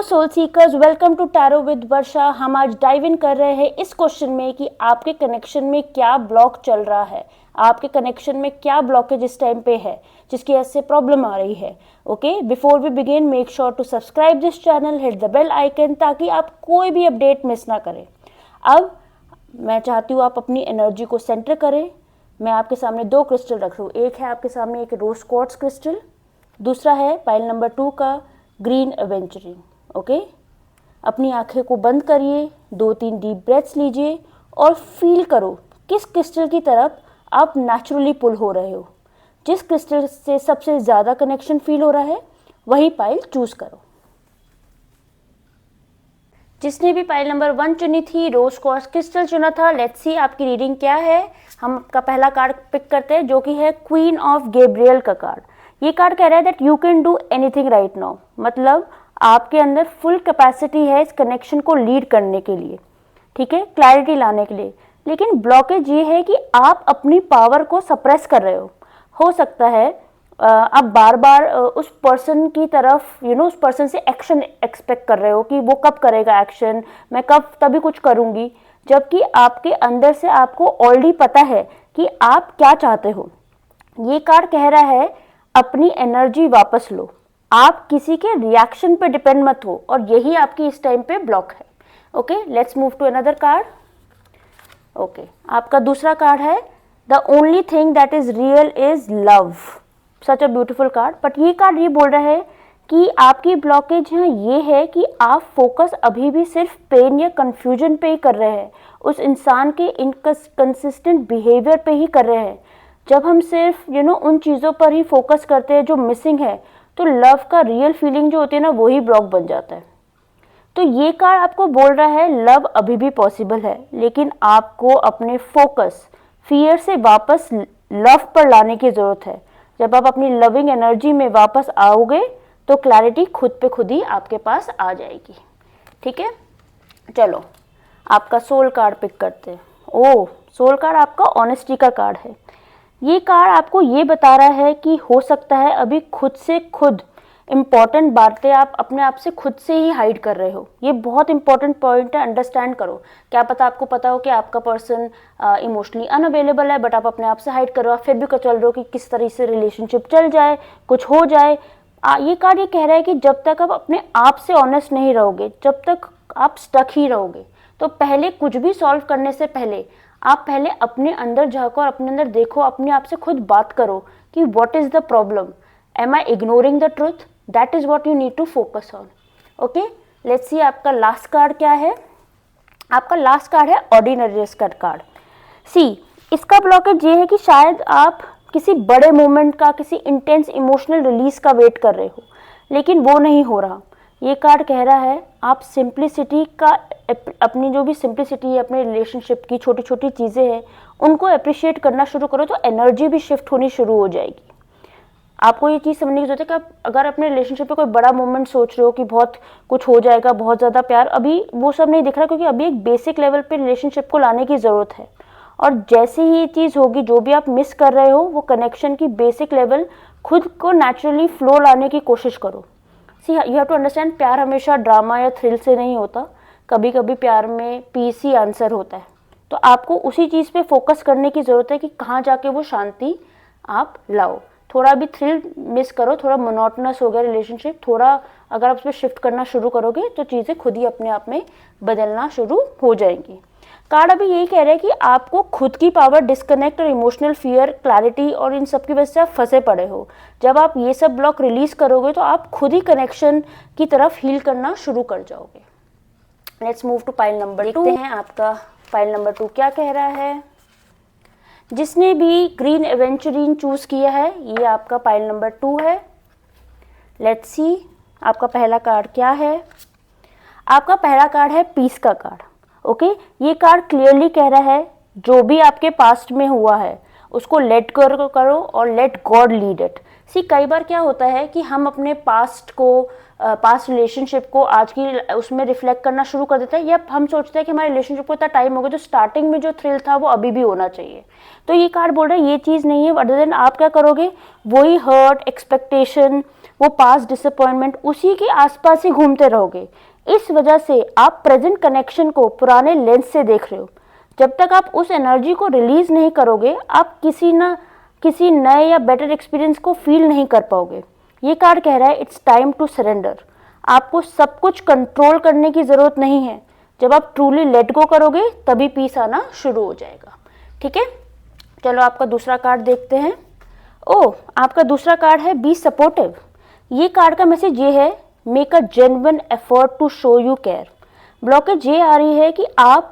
Hello soul seekers, welcome to tarot with Varsha. हम आज dive in कर रहे हैं इस क्वेश्चन में कि आपके कनेक्शन में क्या ब्लॉक चल रहा है, आपके कनेक्शन में क्या ब्लॉकेज इस टाइम पे है जिसकी वजह से प्रॉब्लम आ रही है। Okay, before we begin make sure to subscribe this channel, hit the bell icon ताकि आप कोई भी अपडेट मिस ना करें। अब मैं चाहती हूँ आप अपनी एनर्जी को सेंटर करें। मैं आपके सामने दो क्रिस्टल रख रही हूँ। एक है आपके सामने एक रोज क्वार्ट्ज क्रिस्टल, दूसरा है पाइल नंबर 2 का ग्रीन एवेंचरिंग। ओके, अपनी आंखें को बंद करिए, 2-3 डीप ब्रेथ्स लीजिए और फील करो किस क्रिस्टल की तरफ आप नेचुरली पुल हो रहे हो। जिस क्रिस्टल से सबसे ज़्यादा कनेक्शन फील हो रहा है वही पाइल चूज करो। जिसने भी पाइल नंबर 1 चुनी थी, रोज क्वार्ट्ज क्रिस्टल चुना था, लेट्स सी आपकी रीडिंग क्या है। हम आपका पहला कार्ड पिक करते हैं जो कि है क्वीन ऑफ गैब्रियल का कार्ड। ये कार्ड कह रहा है that you can do anything right now, मतलब आपके अंदर फुल कैपेसिटी है इस कनेक्शन को लीड करने के लिए, ठीक है, क्लैरिटी लाने के लिए। लेकिन ब्लॉकेज ये है कि आप अपनी पावर को सप्रेस कर रहे हो सकता है आप बार बार उस पर्सन की तरफ उस पर्सन से एक्शन एक्सपेक्ट कर रहे हो कि वो कब करेगा एक्शन, मैं कब तभी कुछ करूँगी, जबकि आपके अंदर से आपको ऑलरेडी पता है कि आप क्या चाहते हो। ये कार्ड कह रहा है अपनी एनर्जी वापस लो, आप किसी के रिएक्शन पे डिपेंड मत हो, और यही आपकी इस टाइम पे ब्लॉक है। Okay, let's move to another card. Okay, आपका दूसरा कार्ड है the only thing that is real is love. Such a beautiful card. But ये कार्ड ये बोल रहा है कि आपकी ब्लॉकेज है ये है कि आप फोकस अभी भी सिर्फ पेन या कंफ्यूजन पे ही कर रहे हैं, उस इंसान के इनकंसिस्टेंट बिहेवियर पे ही कर रहे हैं। जब हम सिर्फ उन चीज़ों पर ही फोकस करते हैं जो मिसिंग है, तो लव का रियल फीलिंग जो होती है ना, वही ब्लॉक बन जाता है। तो ये कार्ड आपको बोल रहा है लव अभी भी पॉसिबल है, लेकिन आपको अपने फोकस फियर से वापस लव पर लाने की ज़रूरत है। जब आप अपनी लविंग एनर्जी में वापस आओगे तो क्लैरिटी खुद पे खुद ही आपके पास आ जाएगी। ठीक है, चलो आपका सोल कार्ड पिक करते हैं। ओह, सोल कार्ड आपका ऑनेस्टी का कार्ड है। ये कार्ड आपको ये बता रहा है कि हो सकता है अभी खुद से खुद इम्पॉर्टेंट बातें आप अपने आप से खुद से ही हाइड कर रहे हो। ये बहुत इंपॉर्टेंट पॉइंट है, अंडरस्टैंड करो। क्या पता आपको पता हो कि आपका पर्सन इमोशनली अनअवेलेबल है, बट आप अपने आप से हाइड कर रहे हो, आप फिर भी चल रहे हो कि किस तरह से रिलेशनशिप चल जाए, कुछ हो जाए। ये कार्ड ये कह रहा है कि जब तक आप अपने आप से ऑनेस्ट नहीं रहोगे, जब तक आप स्टक ही रहोगे। तो पहले कुछ भी सॉल्व करने से पहले आप पहले अपने अंदर झांको और अपने अंदर देखो, अपने आप से खुद बात करो कि what is the problem, am I ignoring the truth, that is what you need to focus on. Okay, let's see आपका लास्ट कार्ड क्या है। आपका लास्ट कार्ड है ऑर्डिनरी कार्ड। सी, इसका ब्लॉकेज ये है कि शायद आप किसी बड़े मोमेंट का, किसी इंटेंस इमोशनल रिलीज का वेट कर रहे हो, लेकिन वो नहीं हो रहा। ये कार्ड कह रहा है आप सिंप्लिसिटी का, अपनी जो भी सिंप्लिसिटी है अपने रिलेशनशिप की, छोटी छोटी चीज़ें हैं उनको अप्रिशिएट करना शुरू करो, तो एनर्जी भी शिफ्ट होनी शुरू हो जाएगी। आपको ये चीज़ समझने की जरूरत है कि आप अगर अपने रिलेशनशिप पे कोई बड़ा मोमेंट सोच रहे हो कि बहुत कुछ हो जाएगा, बहुत ज़्यादा प्यार, अभी वो सब नहीं दिख रहा, क्योंकि अभी एक बेसिक लेवल पे रिलेशनशिप को लाने की ज़रूरत है। और जैसे ही ये चीज़ होगी, जो भी आप मिस कर रहे हो, वो कनेक्शन की बेसिक लेवल खुद को नेचुरली फ्लो लाने की कोशिश करो। सी, यू हैव टू अंडरस्टैंड, प्यार हमेशा ड्रामा या थ्रिल से नहीं होता, कभी कभी प्यार में पीस ही आंसर होता है। तो आपको उसी चीज़ पे फोकस करने की ज़रूरत है कि कहाँ जाके वो शांति आप लाओ। थोड़ा भी थ्रिल मिस करो, थोड़ा मोनोटनस हो गया रिलेशनशिप, थोड़ा अगर आप उस पर शिफ्ट करना शुरू करोगे तो चीज़ें खुद ही अपने आप में बदलना शुरू हो जाएंगी। कार्ड अभी यही कह रहे हैं कि आपको खुद की पावर, डिस्कनेक्ट और इमोशनल फियर, क्लैरिटी और इन सब की वजह से आप फंसे पड़े हो। जब आप ये सब ब्लॉक रिलीज करोगे तो आप खुद ही कनेक्शन की तरफ हील करना शुरू कर जाओगे। Let's move to pile number 2। देखते हैं आपका पाइल नंबर 2 क्या कह रहा है। जिसने भी ग्रीन एवेंचरिंग चूज किया है, ये आपका पाइल नंबर 2 है। लेट्स सी आपका पहला कार्ड क्या है। आपका पहला कार्ड है पीस का कार्ड। ओके, ये कार्ड क्लियरली कह रहा है जो भी आपके पास्ट में हुआ है उसको लेट करो और लेट गॉड लीड इट। सी, कई बार क्या होता है कि हम अपने पास्ट को, पास्ट रिलेशनशिप को आज की उसमें रिफ्लेक्ट करना शुरू कर देते हैं, या हम सोचते हैं कि हमारे रिलेशनशिप को इतना टाइम हो गया, जो स्टार्टिंग में जो थ्रिल था वो अभी भी होना चाहिए। तो ये कार्ड बोल रहा है ये चीज़ नहीं है, अदर देन आप क्या करोगे, वही हर्ट, एक्सपेक्टेशन, वो पास्ट डिसअपॉइंटमेंट, उसी के आसपास ही घूमते रहोगे। इस वजह से आप प्रेजेंट कनेक्शन को पुराने लेंस से देख रहे हो। जब तक आप उस एनर्जी को रिलीज नहीं करोगे, आप किसी नए या बेटर एक्सपीरियंस को फील नहीं कर पाओगे। ये कार्ड कह रहा है इट्स टाइम टू सरेंडर। आपको सब कुछ कंट्रोल करने की जरूरत नहीं है। जब आप ट्रूली लेट गो करोगे तभी पीस आना शुरू हो जाएगा। ठीक है, चलो आपका दूसरा कार्ड देखते हैं। आपका दूसरा कार्ड है बी सपोर्टिव। ये कार्ड का मैसेज ये है, make a genuine effort to show you care. Blockage ये आ रही है कि आप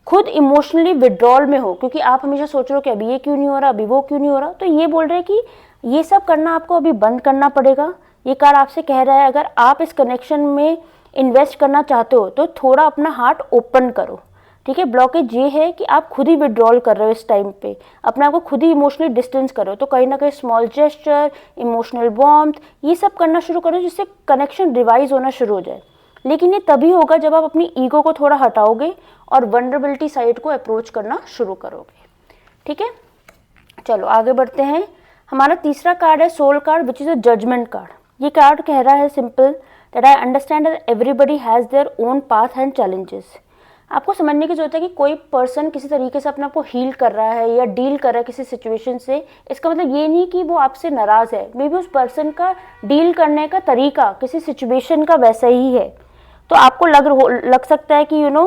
खुद इमोशनली विड्रॉल में हो, क्योंकि आप हमेशा सोच रहे हो कि अभी ये क्यों नहीं हो रहा, अभी वो क्यों नहीं हो रहा। तो ये बोल रहे हैं कि ये सब करना आपको अभी बंद करना पड़ेगा। ये कार्ड आपसे कह रहा है अगर आप इस कनेक्शन में इन्वेस्ट करना चाहते हो तो थोड़ा अपना हार्ट ओपन करो। ठीक है, ब्लॉकेज ये है कि आप खुद ही विड्रॉल कर रहे हो इस टाइम पे, अपने आप को खुद ही इमोशनली डिस्टेंस करो। तो कहीं ना कहीं स्मॉल जेस्चर, इमोशनल वार्मथ, ये सब करना शुरू करो जिससे कनेक्शन रिवाइज होना शुरू हो जाए। लेकिन ये तभी होगा जब आप अपनी ईगो को थोड़ा हटाओगे और वल्नरेबिलिटी साइड को अप्रोच करना शुरू करोगे। ठीक है, चलो आगे बढ़ते हैं। हमारा तीसरा कार्ड है soul card, which is a judgement card. ये कार्ड कह रहा है simple that I understand that everybody has their own path and challenges. आपको समझने की जरूरत है कि कोई पर्सन किसी तरीके से अपने आप को हील कर रहा है या डील कर रहा है किसी सिचुएशन से, इसका मतलब ये नहीं कि वो आपसे नाराज है। मे बी उस पर्सन का डील करने का तरीका किसी सिचुएशन का वैसा ही है। तो आपको लग सकता है कि you know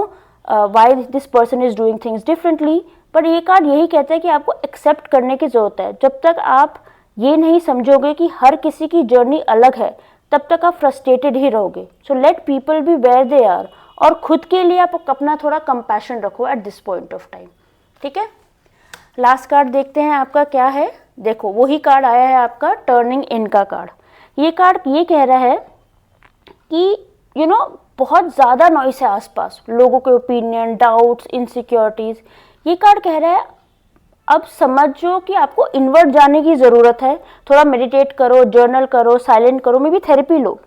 why this person is doing things differently, but ये कार्ड यही कहता है कि आपको एक्सेप्ट करने की जरूरत है। जब तक आप ये नहीं समझोगे कि हर किसी की जर्नी अलग है, तब तक आप फ्रस्ट्रेटेड ही रहोगे। So let people be where they are, और खुद के लिए आप अपना थोड़ा कंपैशन रखो at this point of time. ठीक है, लास्ट कार्ड देखते हैं आपका क्या है। देखो वही कार्ड आया है आपका टर्निंग इन का कार्ड। ये कार्ड ये कह रहा है कि यू नो बहुत ज़्यादा नॉइस है आसपास, लोगों के ओपिनियन, डाउट्स, इनसिक्योरिटीज़। ये कार्ड कह रहा है अब समझो कि आपको इनवर्ट जाने की ज़रूरत है। थोड़ा मेडिटेट करो, जर्नल करो, साइलेंट करो, may be therapy low,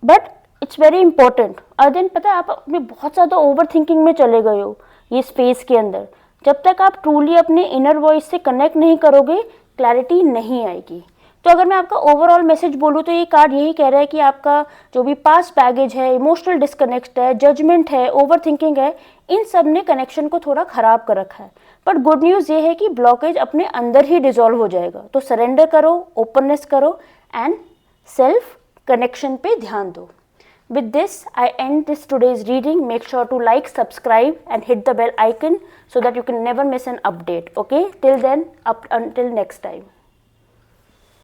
but it's very important. Other पता है आप अपने बहुत ज़्यादा ओवर थिंकिंग में चले गए हो ये स्पेस के अंदर। जब तक आप ट्रूली अपने इनर वॉइस से कनेक्ट नहीं करोगे, क्लैरिटी नहीं आएगी। तो अगर मैं आपका ओवरऑल मैसेज बोलूँ तो ये कार्ड यही कह रहा है कि आपका जो भी पास्ट बैगेज है, इमोशनल डिस्कनेक्ट है, जजमेंट है, ओवर थिंकिंग है, इन सब ने कनेक्शन को थोड़ा ख़राब कर रखा है। बट गुड न्यूज़ ये है कि ब्लॉकेज अपने अंदर ही डिजॉल्व हो जाएगा। तो सरेंडर करो, ओपननेस करो एंड सेल्फ कनेक्शन पे ध्यान दो। With this, I end this today's reading. Make sure to like, subscribe and hit the bell icon so that you can never miss an update. Okay? Till then, until next time.